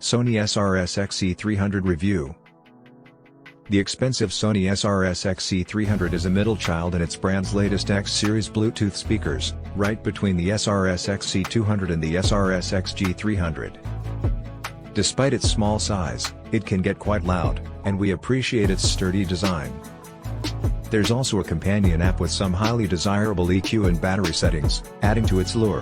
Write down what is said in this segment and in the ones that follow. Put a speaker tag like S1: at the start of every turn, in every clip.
S1: Sony SRS-XE300 Review. The expensive Sony SRS-XE300 is a middle child in its brand's latest X series Bluetooth speakers, right between the SRS-XE200 and the SRS-XE300. Despite its small size, it can get quite loud, and we appreciate its sturdy design. There's also a companion app with some highly desirable EQ and battery settings, adding to its lure.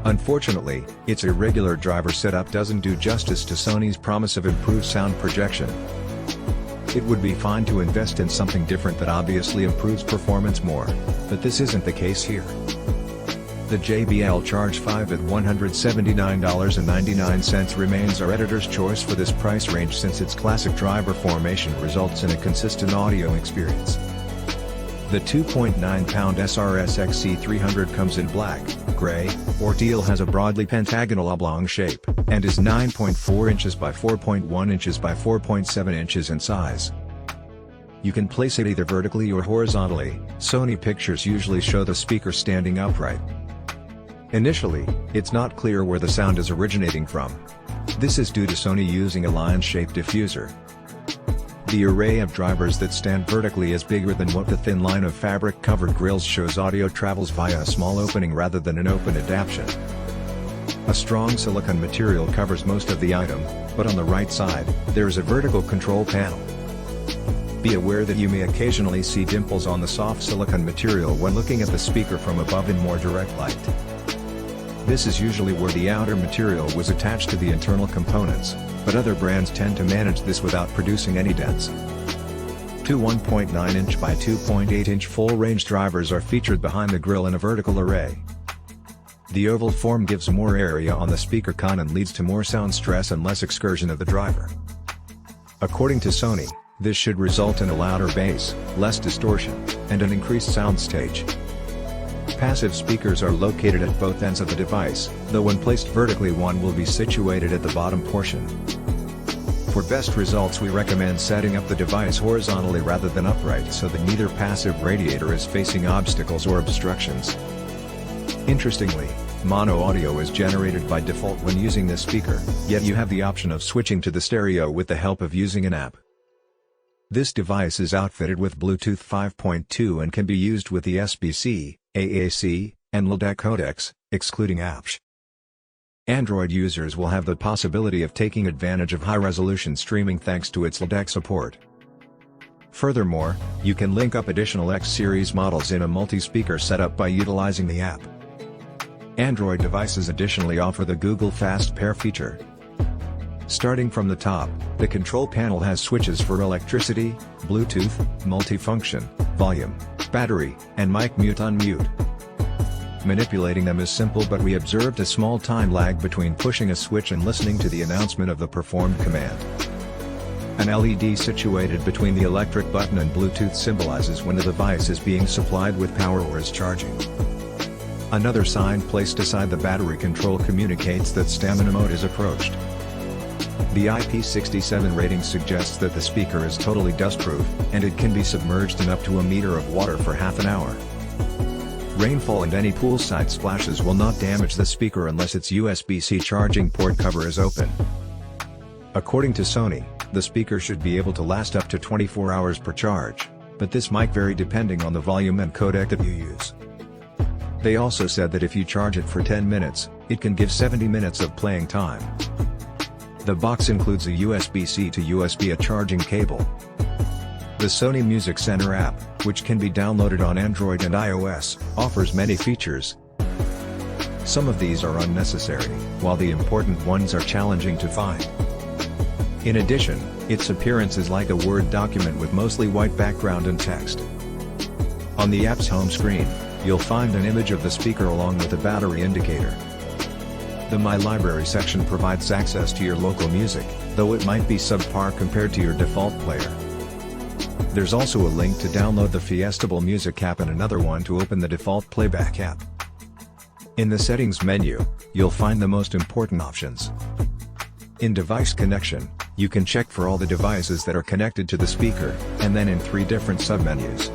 S1: Unfortunately, its irregular driver setup doesn't do justice to Sony's promise of improved sound projection. It would be fine to invest in something different that obviously improves performance more, but this isn't the case here. The JBL Charge 5 at $179.99 remains our editor's choice for this price range since its classic driver formation results in a consistent audio experience. The 2.9-pound SRS-XE300 comes in black, gray, or teal, has a broadly pentagonal oblong shape, and is 9.4 inches by 4.1 inches by 4.7 inches in size. You can place it either vertically or horizontally. Sony pictures usually show the speaker standing upright. Initially, it's not clear where the sound is originating from. This is due to Sony using a lion-shaped diffuser. The array of drivers that stand vertically is bigger than what the thin line of fabric-covered grills shows. Audio travels via a small opening rather than an open adaptation. A strong silicone material covers most of the item, but on the right side, there is a vertical control panel. Be aware that you may occasionally see dimples on the soft silicone material when looking at the speaker from above in more direct light. This is usually where the outer material was attached to the internal components, but other brands tend to manage this without producing any dents. Two 1.9-inch by 2.8-inch full-range drivers are featured behind the grille in a vertical array. The oval form gives more area on the speaker con and leads to more sound stress and less excursion of the driver. According to Sony, this should result in a louder bass, less distortion, and an increased soundstage. Passive speakers are located at both ends of the device, though when placed vertically one will be situated at the bottom portion. For best results we recommend setting up the device horizontally rather than upright so that neither passive radiator is facing obstacles or obstructions. Interestingly, mono audio is generated by default when using this speaker, yet you have the option of switching to the stereo with the help of using an app. This device is outfitted with Bluetooth 5.2 and can be used with the SBC, AAC, and LDAC codecs, excluding APS. Android users will have the possibility of taking advantage of high-resolution streaming thanks to its LDAC support. Furthermore, you can link up additional X series models in a multi-speaker setup by utilizing the app. Android devices additionally offer the Google Fast Pair feature. Starting from the top, the control panel has switches for electricity, Bluetooth, multifunction, volume, battery, and mic mute-unmute. Manipulating them is simple, but we observed a small time lag between pushing a switch and listening to the announcement of the performed command. An LED situated between the electric button and Bluetooth symbolizes when the device is being supplied with power or is charging. Another sign placed aside the battery control communicates that stamina mode is approached. The IP67 rating suggests that the speaker is totally dustproof, and it can be submerged in up to a meter of water for half an hour. Rainfall and any poolside splashes will not damage the speaker unless its USB-C charging port cover is open. According to Sony, the speaker should be able to last up to 24 hours per charge, but this might vary depending on the volume and codec that you use. They also said that if you charge it for 10 minutes, it can give 70 minutes of playing time. The box includes a USB-C to USB-A charging cable. The Sony Music Center app, which can be downloaded on Android and iOS, offers many features. Some of these are unnecessary, while the important ones are challenging to find. In addition, its appearance is like a Word document with mostly white background and text. On the app's home screen, you'll find an image of the speaker along with a battery indicator. The My Library section provides access to your local music, though it might be subpar compared to your default player. There's also a link to download the Fiestable Music app and another one to open the default playback app. In the settings menu, you'll find the most important options. In device connection, you can check for all the devices that are connected to the speaker, and then in 3 different submenus.